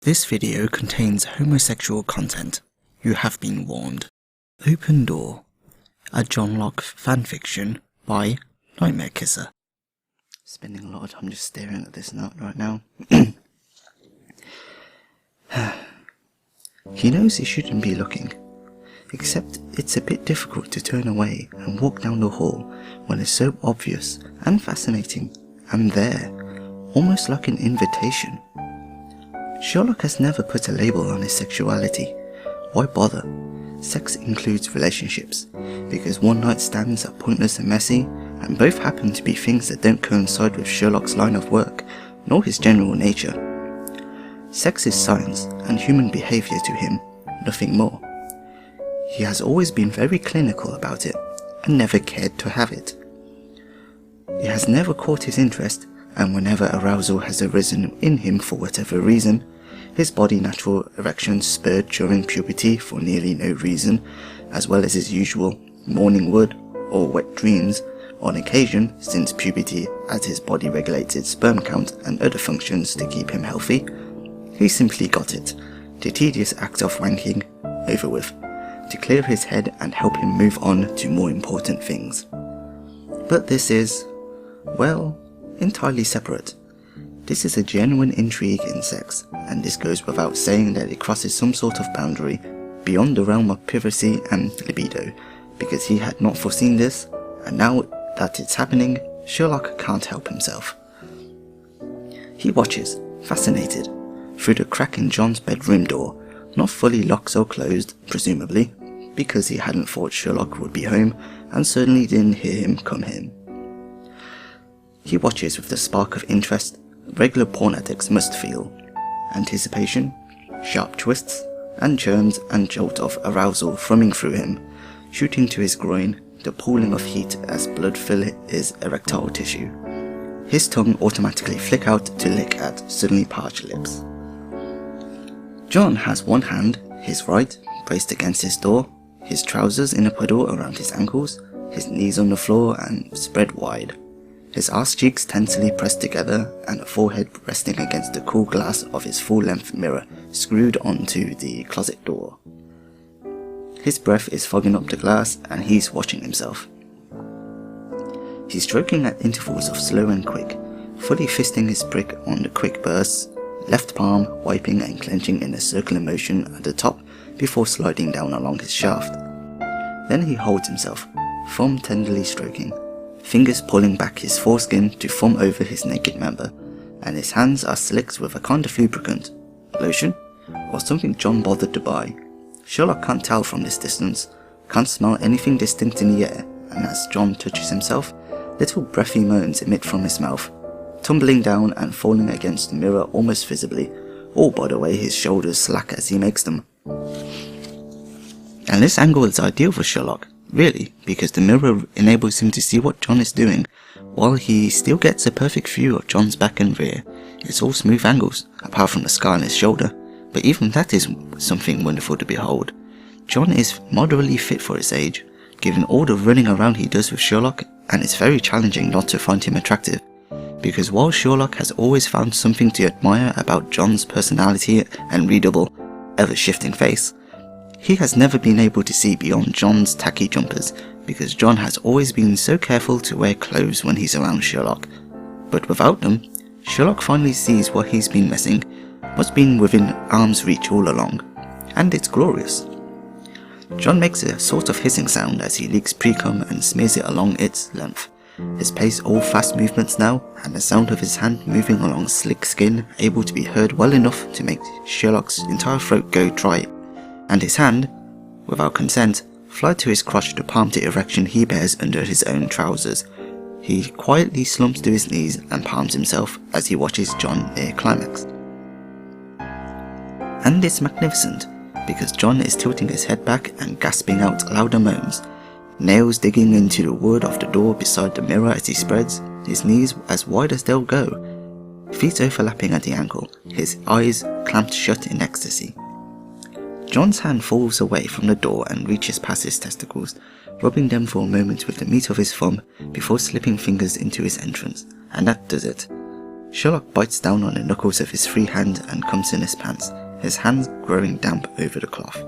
This video contains homosexual content. You have been warned. Open Door, a John Locke fanfiction by Nightmare Kisser. Spending a lot of time just staring at this note right now. He knows he shouldn't be looking, except it's a bit difficult to turn away and walk down the hall when it's so obvious and fascinating and there, almost like an invitation. Sherlock has never put a label on his sexuality. Why bother? Sex includes relationships, because one-night stands are pointless and messy, and both happen to be things that don't coincide with Sherlock's line of work, nor his general nature. Sex is science and human behaviour to him, nothing more. He has always been very clinical about it, and never cared to have it. It has never caught his interest, and whenever arousal has arisen in him for whatever reason, his body natural erections spurred during puberty for nearly no reason, as well as his usual morning wood or wet dreams, on occasion, since puberty as his body regulates its sperm count and other functions to keep him healthy, he simply got it, the tedious act of wanking, over with, to clear his head and help him move on to more important things. But this is, well, entirely separate. This is a genuine intrigue in sex, and this goes without saying that it crosses some sort of boundary beyond the realm of privacy and libido, because he had not foreseen this, and now that it's happening, Sherlock can't help himself. He watches, fascinated, through the crack in John's bedroom door, not fully locked or closed, presumably, because he hadn't thought Sherlock would be home, and certainly didn't hear him come in. He watches with the spark of interest regular porn addicts must feel. Anticipation, sharp twists, and churns and jolt of arousal thrumming through him, shooting to his groin, the pooling of heat as blood fill his erectile tissue. His tongue automatically flick out to lick at suddenly parched lips. John has one hand, his right, braced against his door, his trousers in a puddle around his ankles, his knees on the floor and spread wide. His arse cheeks tensely pressed together and a forehead resting against the cool glass of his full-length mirror screwed onto the closet door. His breath is fogging up the glass and he's watching himself. He's stroking at intervals of slow and quick, fully fisting his prick on the quick bursts, left palm wiping and clenching in a circular motion at the top before sliding down along his shaft. Then he holds himself, thumb tenderly stroking, fingers pulling back his foreskin to thumb over his naked member, and his hands are slicked with a kind of lubricant, lotion, or something John bothered to buy. Sherlock can't tell from this distance, can't smell anything distinct in the air, and as John touches himself, little breathy moans emit from his mouth, tumbling down and falling against the mirror almost visibly, all by the way his shoulders slack as he makes them. And this angle is ideal for Sherlock, really, because the mirror enables him to see what John is doing, while he still gets a perfect view of John's back and rear. It's all smooth angles, apart from the scar on his shoulder, but even that is something wonderful to behold. John is moderately fit for his age, given all the running around he does with Sherlock, and it's very challenging not to find him attractive, because while Sherlock has always found something to admire about John's personality and readable, ever-shifting face, he has never been able to see beyond John's tacky jumpers, because John has always been so careful to wear clothes when he's around Sherlock. But without them, Sherlock finally sees what he's been missing, what's been within arm's reach all along, and it's glorious. John makes a sort of hissing sound as he leaks pre-cum and smears it along its length, his pace all fast movements now, and the sound of his hand moving along slick skin able to be heard well enough to make Sherlock's entire throat go dry, and his hand, without consent, fly to his crotch to palm the erection he bears under his own trousers. He quietly slumps to his knees and palms himself as he watches John near climax. And it's magnificent, because John is tilting his head back and gasping out louder moans, nails digging into the wood of the door beside the mirror as he spreads, his knees as wide as they'll go, feet overlapping at the ankle, his eyes clamped shut in ecstasy. John's hand falls away from the door and reaches past his testicles, rubbing them for a moment with the meat of his thumb before slipping fingers into his entrance, and that does it. Sherlock bites down on the knuckles of his free hand and comes in his pants, his hands growing damp over the cloth.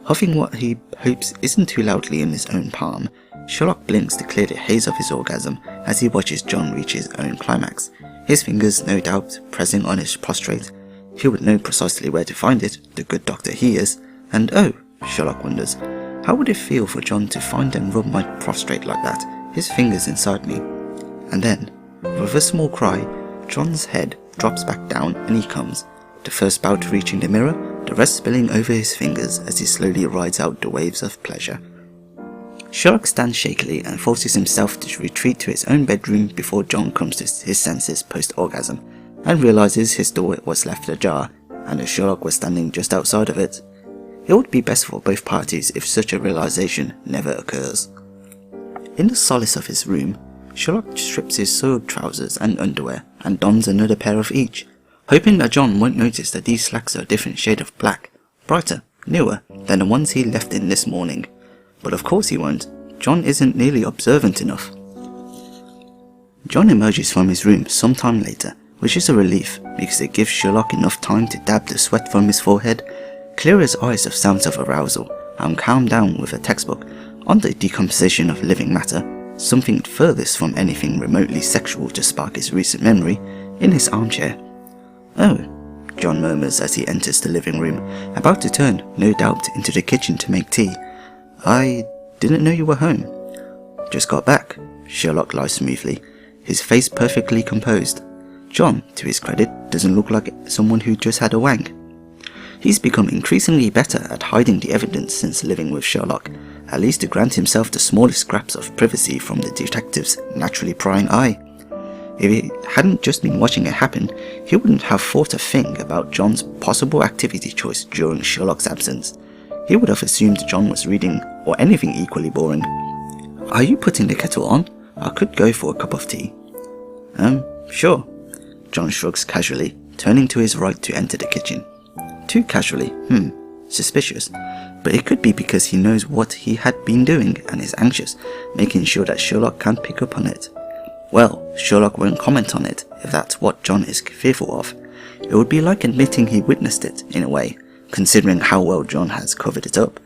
Huffing what he hopes isn't too loudly in his own palm, Sherlock blinks to clear the haze of his orgasm as he watches John reach his own climax, his fingers no doubt pressing on his prostrate. He would know precisely where to find it, the good doctor he is, and oh, Sherlock wonders, how would it feel for John to find and rub my prostrate like that, his fingers inside me? And then, with a small cry, John's head drops back down and he comes, the first bout reaching the mirror, the rest spilling over his fingers as he slowly rides out the waves of pleasure. Sherlock stands shakily and forces himself to retreat to his own bedroom before John comes to his senses post-orgasm, and realises his door was left ajar, and that Sherlock was standing just outside of it. It would be best for both parties if such a realization never occurs. In the solace of his room, Sherlock strips his soiled trousers and underwear and dons another pair of each, hoping that John won't notice that these slacks are a different shade of black, brighter, newer than the ones he left in this morning. But of course he won't. John isn't nearly observant enough. John emerges from his room sometime later, which is a relief because it gives Sherlock enough time to dab the sweat from his forehead, clear his eyes of sounds of arousal, and calm down with a textbook on the decomposition of living matter, something furthest from anything remotely sexual to spark his recent memory, in his armchair. Oh, John murmurs as he enters the living room, about to turn, no doubt, into the kitchen to make tea. I didn't know you were home. Just got back, Sherlock lies smoothly, his face perfectly composed. John, to his credit, doesn't look like someone who just had a wank. He's become increasingly better at hiding the evidence since living with Sherlock, at least to grant himself the smallest scraps of privacy from the detective's naturally prying eye. If he hadn't just been watching it happen, he wouldn't have thought a thing about John's possible activity choice during Sherlock's absence. He would have assumed John was reading, or anything equally boring. Are you putting the kettle on? I could go for a cup of tea. Sure. John shrugs casually, turning to his right to enter the kitchen. Too casually, suspicious. But it could be because he knows what he had been doing and is anxious, making sure that Sherlock can't pick up on it. Well, Sherlock won't comment on it if that's what John is fearful of. It would be like admitting he witnessed it, in a way, considering how well John has covered it up.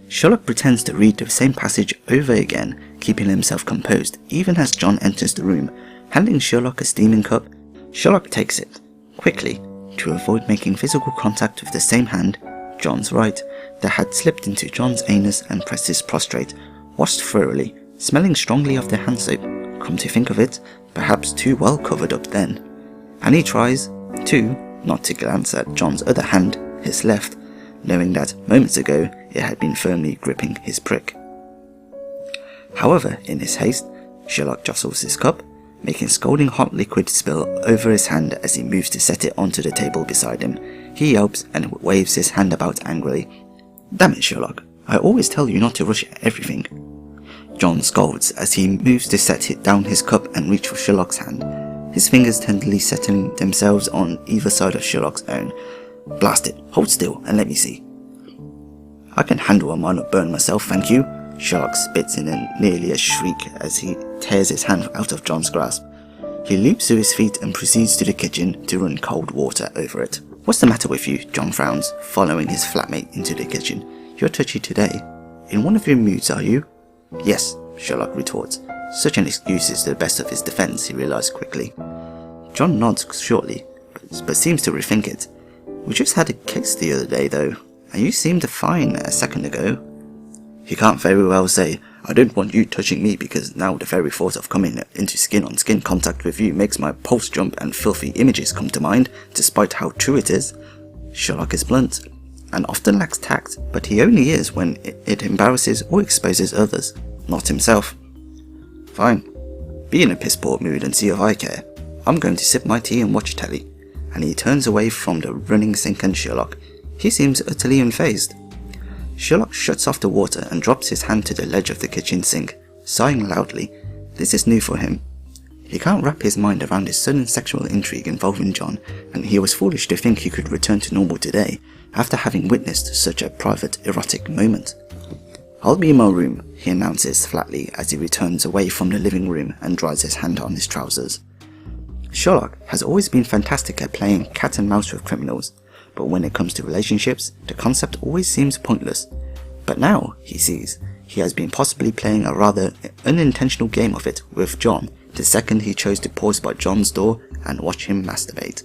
Sherlock pretends to read the same passage over again, keeping himself composed, even as John enters the room, handing Sherlock a steaming cup. Sherlock takes it, quickly, to avoid making physical contact with the same hand, John's right, that had slipped into John's anus and pressed his prostrate, washed thoroughly, smelling strongly of the hand soap. Come to think of it, perhaps too well covered up then. And he tries, too, not to glance at John's other hand, his left, knowing that moments ago it had been firmly gripping his prick. However, in his haste, Sherlock jostles his cup, making scalding hot liquid spill over his hand as he moves to set it onto the table beside him. He yelps and waves his hand about angrily. Damn it, Sherlock, I always tell you not to rush everything. John scolds as he moves to set down his cup and reach for Sherlock's hand, his fingers tenderly settling themselves on either side of Sherlock's own. Blast it, hold still and let me see. I can handle a minor burn myself, thank you. Sherlock spits in nearly a shriek as he tears his hand out of John's grasp. He leaps to his feet and proceeds to the kitchen to run cold water over it. What's the matter with you? John frowns, following his flatmate into the kitchen. You're touchy today. In one of your moods, are you? Yes, Sherlock retorts. Such an excuse is the best of his defense, he realized quickly. John nods shortly, but seems to rethink it. We just had a case the other day, though, and you seemed fine a second ago. He can't very well say, I don't want you touching me because now the very thought of coming into skin-on-skin contact with you makes my pulse jump and filthy images come to mind, despite how true it is. Sherlock is blunt, and often lacks tact, but he only is when it embarrasses or exposes others, not himself. Fine. Be in a piss-poor mood and see if I care. I'm going to sip my tea and watch telly. And he turns away from the running sink and Sherlock. He seems utterly unfazed. Sherlock shuts off the water and drops his hand to the ledge of the kitchen sink, sighing loudly. This is new for him. He can't wrap his mind around his sudden sexual intrigue involving John, and he was foolish to think he could return to normal today, after having witnessed such a private, erotic moment. I'll be in my room, he announces flatly as he returns away from the living room and dries his hand on his trousers. Sherlock has always been fantastic at playing cat and mouse with criminals, but when it comes to relationships, the concept always seems pointless. But now, he sees, he has been possibly playing a rather unintentional game of it with John the second he chose to pause by John's door and watch him masturbate.